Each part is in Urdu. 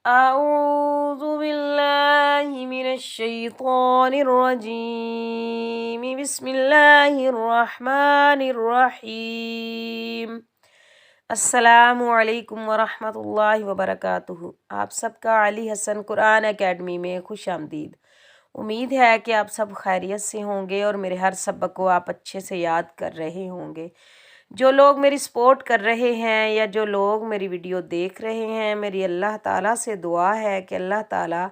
أعوذ بالله من الشيطان الرجيم بسم الله الرحمن الرحیم السلام علیکم ورحمۃ اللہ وبرکاتہ۔ آپ سب کا علی حسن قرآن اکیڈمی میں خوش آمدید۔ امید ہے کہ آپ سب خیریت سے ہوں گے اور میرے ہر سبق کو آپ اچھے سے یاد کر رہے ہوں گے۔ جو لوگ میری سپورٹ کر رہے ہیں یا جو لوگ میری ویڈیو دیکھ رہے ہیں، میری اللہ تعالیٰ سے دعا ہے کہ اللہ تعالیٰ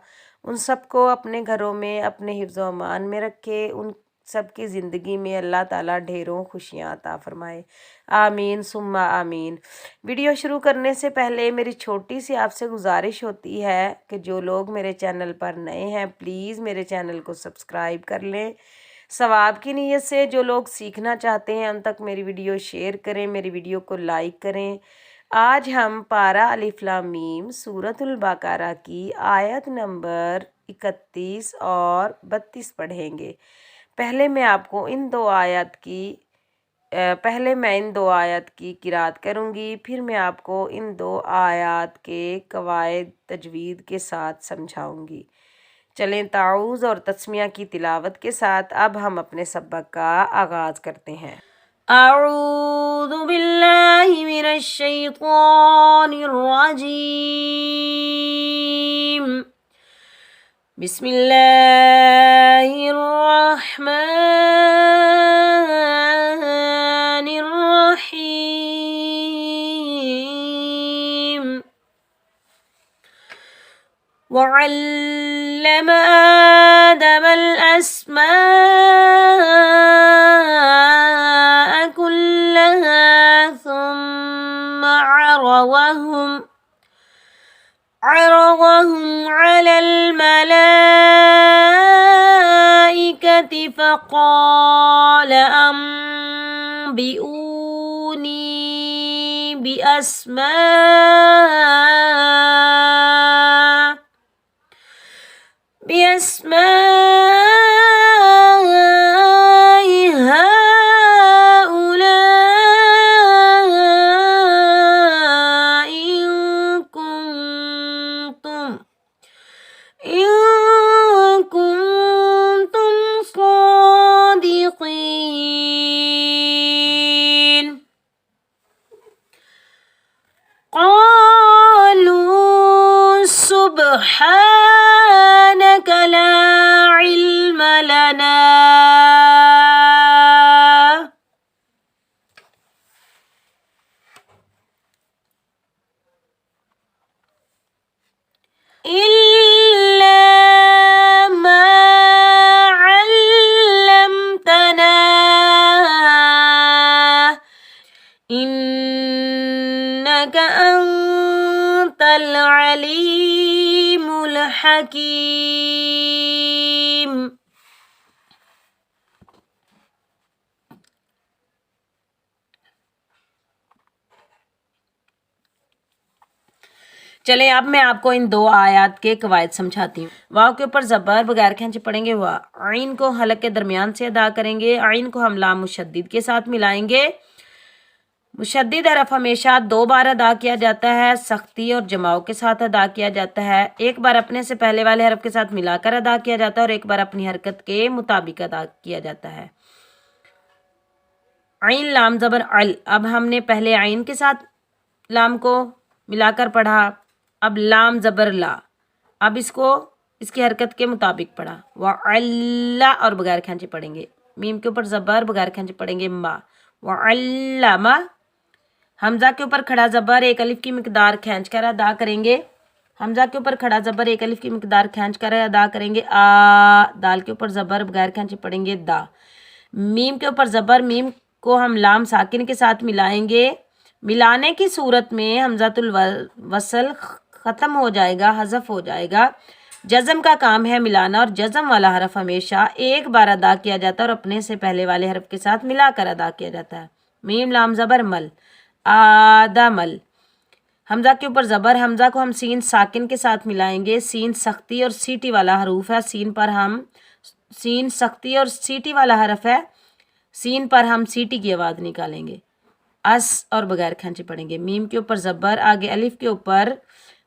ان سب کو اپنے گھروں میں اپنے حفظ و امان میں رکھے، ان سب کی زندگی میں اللہ تعالیٰ ڈھیروں خوشیاں عطا فرمائے، آمین ثم آمین۔ ویڈیو شروع کرنے سے پہلے میری چھوٹی سی آپ سے گزارش ہوتی ہے کہ جو لوگ میرے چینل پر نئے ہیں پلیز میرے چینل کو سبسکرائب کر لیں۔ ثواب کی نیت سے جو لوگ سیکھنا چاہتے ہیں ان تک میری ویڈیو شیئر کریں، میری ویڈیو کو لائک کریں۔ آج ہم پارہ الف لام میم سورۃ البقرہ کی آیت نمبر 31 اور 32 پڑھیں گے۔ پہلے میں ان دو آیات کی قرات کروں گی، پھر میں آپ کو ان دو آیات کے قواعد تجوید کے ساتھ سمجھاؤں گی۔ چلیں تعوذ اور تسمیہ کی تلاوت کے ساتھ اب ہم اپنے سبق کا آغاز کرتے ہیں۔ اعوذ باللہ من الشیطان الرجیم، بسم اللہ الرحمن الرحیم۔ وعلم آدم الأسماء كلها ثم عرضهم على الملائكة فقال أنبئوني بأسماء هؤلاء إن كنتم صادقين۔ قالوا سبحانك لا علم لنا إلا ما علمتنا إنك أنت العليم الحكيم۔ چلیں اب میں آپ کو ان دو آیات کے قواعد سمجھاتی ہوں۔ واو کے اوپر زبر بغیر کھینچے پڑھیں گے وا، عین کو حلق کے درمیان سے ادا کریں گے، عین کو ہم لام مشدد کے ساتھ ملائیں گے۔ مشدد حرف ہمیشہ 2 بار ادا کیا جاتا ہے، سختی اور جماؤ کے ساتھ ادا کیا جاتا ہے، ایک بار اپنے سے پہلے والے حرف کے ساتھ ملا کر ادا کیا جاتا ہے اور ایک بار اپنی حرکت کے مطابق ادا کیا جاتا ہے۔ عین لام زبر ال، اب ہم نے پہلے عین کے ساتھ لام کو ملا کر پڑھا، اب لام زبر لا، اب اس کی حرکت کے مطابق پڑھا، وعلا اور بغیر کھینچے پڑھیں گے، میم کے اوپر زبر بغیر کھینچے پڑھیں گے ما، وعلما، حمزہ کے اوپر کھڑا زبر ایک الف کی مقدار کھینچ کر ادا کریں گے، حمزہ کے اوپر کھڑا زبر ایک الف کی مقدار کھینچ کر ادا کریں گے، دال کے اوپر زبر بغیر کھینچے پڑھیں گے دا، میم کے اوپر زبر، میم کو ہم لام ساکن کے ساتھ ملائیں گے، ملانے کی صورت میں حمزۃ الوصل ختم ہو جائے گا، حذف ہو جائے گا۔ جزم کا کام ہے ملانا اور جزم والا حرف ہمیشہ ایک بار ادا کیا جاتا ہے اور اپنے سے پہلے والے حرف کے ساتھ ملا کر ادا کیا جاتا ہے۔ میم لام زبر مل، آدمل، حمزہ کے اوپر زبر، حمزہ کو ہم سین ساکن کے ساتھ ملائیں گے، سین سختی اور سیٹی والا حروف ہے، سین سختی اور سیٹی والا حرف ہے، سین پر ہم سیٹی کی آواز نکالیں گے، اس اور بغیر کھینچے پڑھیں گے، میم کے اوپر زبر، آگے الف کے اوپر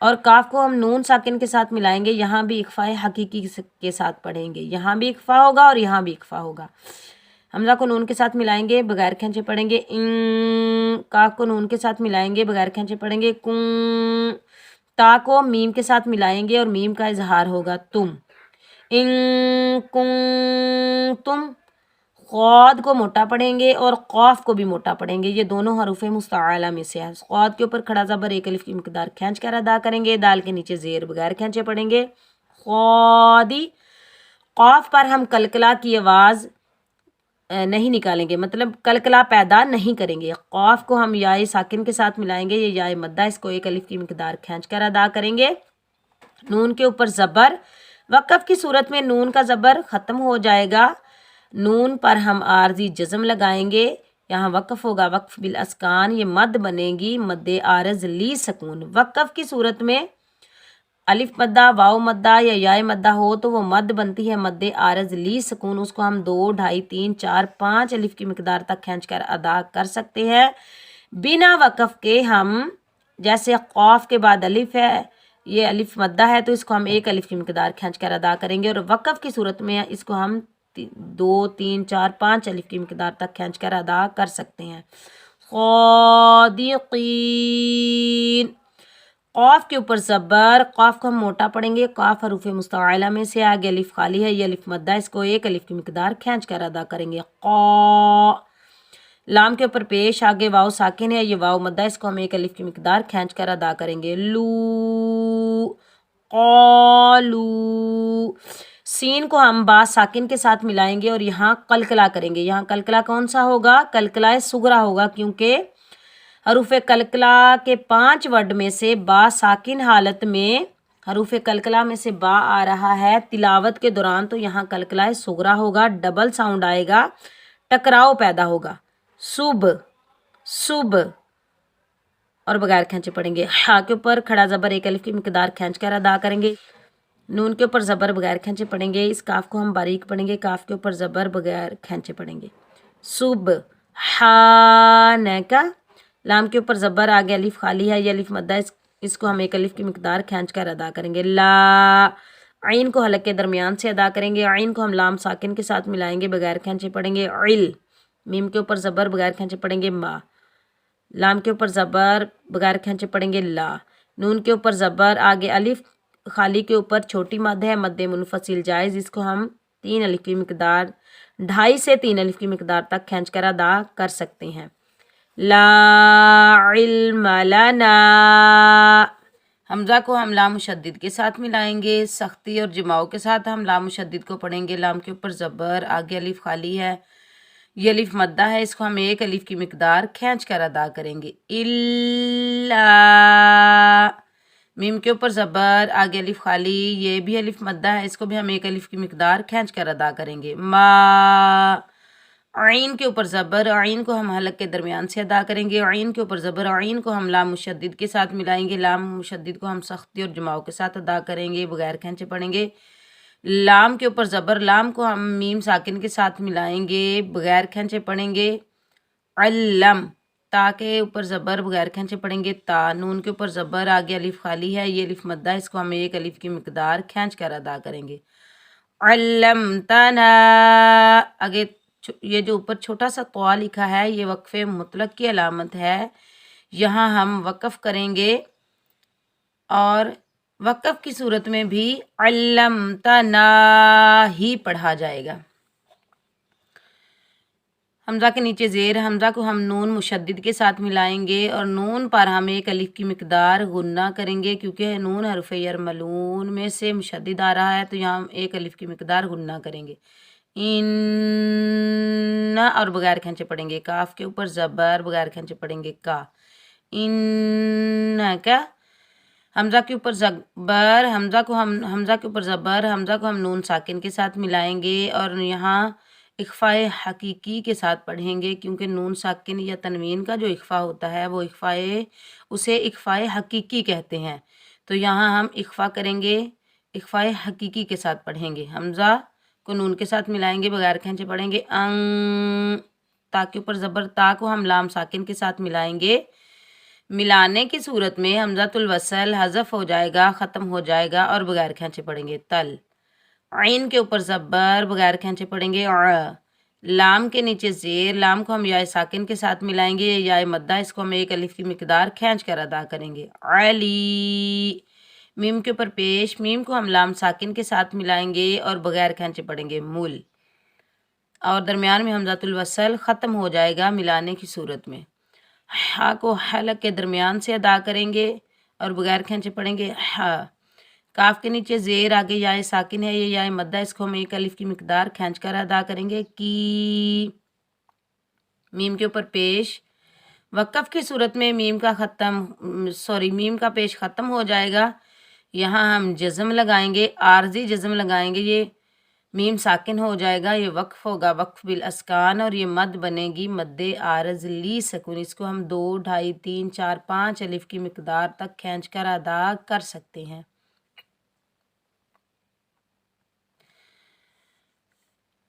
اور کاف کو ہم نون ساکن کے ساتھ ملائیں گے، یہاں بھی اخفاء حقیقی کے ساتھ پڑھیں گے، یہاں بھی اخفاء ہوگا اور یہاں بھی اخفاء ہوگا۔ حمزہ کو نون کے ساتھ ملائیں گے، بغیر کھینچے پڑھیں گے ان، کاف کو نون کے ساتھ ملائیں گے، بغیر کھینچے پڑھیں گے کن، تا کو میم کے ساتھ ملائیں گے اور میم کا اظہار ہوگا تم، ان کن تم، قاد کو موٹا پڑھیں گے اور قاف کو بھی موٹا پڑھیں گے، یہ دونوں حروف مستعلیٰ میں سے ہے۔ قاد کے اوپر کھڑا زبر ایک الف کی مقدار کھینچ کر ادا کریں گے، دال کے نیچے زیر بغیر کھینچے پڑھیں گے قادی۔ قاف پر ہم کلکلا کی آواز نہیں نکالیں گے، مطلب کلکلا پیدا نہیں کریں گے۔ قاف کو ہم یائے ساکن کے ساتھ ملائیں گے، یہ یائے مدہ، اس کو ایک الف کی مقدار کھینچ کر ادا کریں گے۔ نون کے اوپر زبر، وقف کی صورت میں نون کا زبر ختم ہو جائے گا، نون پر ہم عارضی جزم لگائیں گے، یہاں وقف ہوگا وقف بالاسکان، یہ مد بنے گی مد عارض لی سکون۔ وقف کی صورت میں الف مدہ، واو مدہ یا یائے مدہ ہو تو وہ مد بنتی ہے مد عارض لی سکون، اس کو ہم 2، 2.5، 3، 4، 5 الف کی مقدار تک کھینچ کر ادا کر سکتے ہیں۔ بنا وقف کے ہم، جیسے قاف کے بعد الف ہے، یہ الف مدہ ہے تو اس کو ہم ایک الف کی مقدار کھینچ کر ادا کریں گے، اور وقف کی صورت میں اس کو ہم 2، 3، 4، 5 الف کی مقدار تک کھینچ کر ادا کر سکتے ہیں۔ خادقین، قاف کے اوپر زبر، قاف کو ہم موٹا پڑھیں گے، قاف حروف مستعلیٰ میں سے، آگے الف خالی ہے، یہ الف مدہ، اس کو ایک الف کی مقدار کھینچ کر ادا کریں گے قا۔ لام کے اوپر پیش، آگے واو ساکن ہے، یہ واو مدہ، اس کو ہم ایک الف کی مقدار کھینچ کر ادا کریں گے لو قالو۔ سین کو ہم با ساکن کے ساتھ ملائیں گے اور یہاں قلقلہ کریں گے، یہاں قلقلہ کون سا ہوگا؟ قلقلہ صغریٰ ہوگا، کیونکہ حروف قلقلہ کے 5 ورڈ میں سے با ساکن حالت میں حروف قلقلہ میں سے با آ رہا ہے تلاوت کے دوران، تو یہاں قلقلہ صغریٰ ہوگا، ڈبل ساؤنڈ آئے گا، ٹکراؤ پیدا ہوگا، صبح صبح، اور بغیر کھینچے پڑھیں گے۔ ہا کے اوپر کھڑا زبر ایک الف کی مقدار کھینچ کر ادا کریں گے، نون کے اوپر زبر بغیر کھینچے پڑھیں گے، اس کاف کو ہم باریک پڑھیں گے، کاف کے اوپر زبر بغیر کھینچے پڑھیں گے صبح ہانکا۔ لام کے اوپر زبر، آگے الف خالی ہے، یہ الف مدہ، اس کو ہم ایک الف کی مقدار کھینچ کر ادا کریں گے لا۔ عین کو حلق کے درمیان سے ادا کریں گے، عین کو ہم لام ساکن کے ساتھ ملائیں گے، بغیر کھینچے پڑھیں گے عل۔ میم کے اوپر زبر بغیر کھینچے پڑھیں گے ما، لام کے اوپر زبر بغیر کھینچے پڑھیں گے لا۔ نون کے اوپر زبر، آگے الف خالی کے اوپر چھوٹی مد ہے، مد منفصل جائز، اس کو ہم 3 الف کی مقدار، 2.5 سے 3 الف کی مقدار تک کھینچ کر ادا کر سکتے ہیں۔ لا علم لنا، حمزہ کو ہم لام مشدد کے ساتھ ملائیں گے، سختی اور جماؤ کے ساتھ ہم لام مشدد کو پڑھیں گے، لام کے اوپر زبر، آگے الف خالی ہے، یہ الف مدہ ہے، اس کو ہم ایک الف کی مقدار کھینچ کر ادا کریں گے الا۔ میم کے اوپر زبر، آگے الف خالی، یہ بھی الف مدہ ہے، اس کو بھی ہم ایک الف کی مقدار کھینچ کر ادا کریں گے ما۔ عین کے اوپر زبر، عین کو ہم حلق کے درمیان سے ادا کریں گے، عین کے اوپر زبر، عین کو ہم لام مشدد کے ساتھ ملائیں گے، لام مشدد کو ہم سختی اور جماؤ کے ساتھ ادا کریں گے، بغیر کھینچے پڑھیں گے۔ لام کے اوپر زبر، لام کو ہم میم ساکن کے ساتھ ملائیں گے، بغیر کھینچے پڑھیں گے علم۔ تا کے اوپر زبر بغیر کھینچے پڑھیں گے تا، نون کے اوپر زبر، آگے الف خالی ہے، یہ الف مدہ، اس کو ہم ایک الف کی مقدار کھینچ کر ادا کریں گے علمتنا۔ آگے یہ جو اوپر چھوٹا سا طوا لکھا ہے، یہ وقف مطلق کی علامت ہے، یہاں ہم وقف کریں گے اور وقف کی صورت میں بھی علمتنا ہی پڑھا جائے گا۔ حمزہ کے نیچے زیر، حمزہ کو ہم نون مشدد کے ساتھ ملائیں گے اور نون پر ہم ایک الف کی مقدار غنہ کریں گے، کیونکہ نون حرف یرملون میں سے مشدد آ رہا ہے تو یہاں ہم ایک الف کی مقدار غنہ کریں گے ان، اور بغیر کھینچے پڑھیں گے، کاف کے اوپر زبر بغیر کھینچے پڑھیں گے کا ان کا۔ حمزہ کے اوپر زبر، حمزہ کے اوپر زبر، حمزہ کو ہم نون ساکن کے ساتھ ملائیں گے اور یہاں اخفاء حقیقی کے ساتھ پڑھیں گے، کیونکہ نون ساکن یا تنوین کا جو اخفاء ہوتا ہے وہ اسے اخفاء حقیقی کہتے ہیں، تو یہاں ہم اخفاء کریں گے، اخفاء حقیقی کے ساتھ پڑھیں گے۔ حمزہ کو نون کے ساتھ ملائیں گے، بغیر کھینچے پڑھیں گے ان۔ تا کے اوپر زبر، تا کو ہم لام ساکن کے ساتھ ملائیں گے، ملانے کی صورت میں حمزۃ الوصل حذف ہو جائے گا، ختم ہو جائے گا اور بغیر کھینچے پڑھیں گے تل۔ عین کے اوپر زبر، بغیر کھینچے پڑھیں گے ع۔ لام کے نیچے زیر، لام کو ہم یا ساکن کے ساتھ ملائیں گے، یا مدہ اس کو ہم ایک الف کی مقدار کھینچ کر ادا کریں گے علی۔ میم کے اوپر پیش، میم کو ہم لام ساکن کے ساتھ ملائیں گے اور بغیر کھینچے پڑھیں گے مول، اور درمیان میں حمزۃ الوصل ختم ہو جائے گا ملانے کی صورت میں۔ ہا کو حلق کے درمیان سے ادا کریں گے اور بغیر کھینچے پڑھیں گے ہا۔ کاف کے نیچے زیر، آگے یا ساکن ہے، یہ یا مدہ اس کو ہم ایک الف کی مقدار کھینچ کر ادا کریں گے کی۔ میم کے اوپر پیش، وقف کی صورت میں میم کا پیش ختم ہو جائے گا، یہاں ہم جزم لگائیں گے، عارضی جزم لگائیں گے، یہ میم ساکن ہو جائے گا، یہ وقف ہوگا وقف بالاسکان، اور یہ مد بنے گی مد عارض لی سکون۔ اس کو ہم 2، 2.5، 3، 4، 5 الف کی مقدار تک کھینچ کر ادا کر سکتے ہیں۔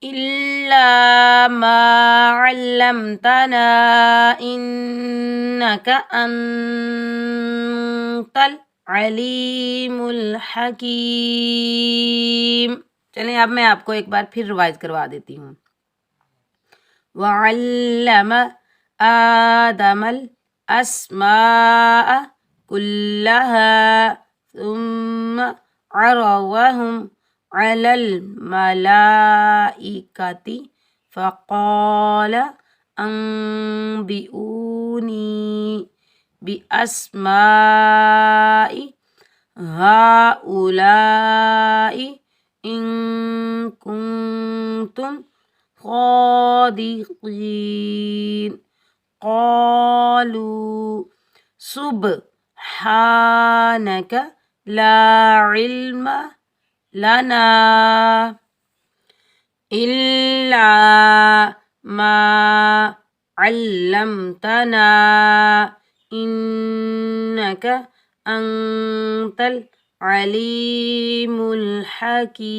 إِلَّا مَا عَلَّمْتَنَا إِنَّكَ أَنْتَ الْعَلِيمُ الْحَكِيمُ۔ چلیں اب میں آپ کو ایک بار پھر ریوائز کروا دیتی ہوں۔ وَعَلَّمَ آدَمَ الْأَسْمَاءَ كُلَّهَا ثُمَّ عَرَضَهُمْ عَلَى الْمَلَائِكَةِ فَقَالَ أَنْبِئُونِي بِأَسْمَاءِ هَؤُلَاءِ إِن كُنتُمْ صَادِقِينَ۔ قَالُوا سُبْحَانَكَ لَا عِلْمَ لَنَا إِلَّا مَا عَلَّمْتَنَا إِنَّكَ أَنْتَ الْعَلِيمُ الْحَكِيمُ۔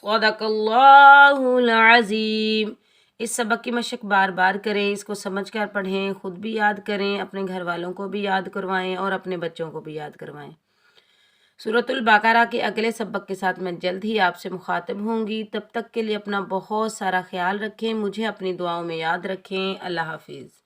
صدق اللہ العظیم۔ اس سبق کی مشق بار بار کریں، اس کو سمجھ کر پڑھیں، خود بھی یاد کریں، اپنے گھر والوں کو بھی یاد کروائیں اور اپنے بچوں کو بھی یاد کروائیں۔ سورۃ البقرہ کے اگلے سبق کے ساتھ میں جلد ہی آپ سے مخاطب ہوں گی، تب تک کے لیے اپنا بہت سارا خیال رکھیں، مجھے اپنی دعاؤں میں یاد رکھیں۔ اللہ حافظ۔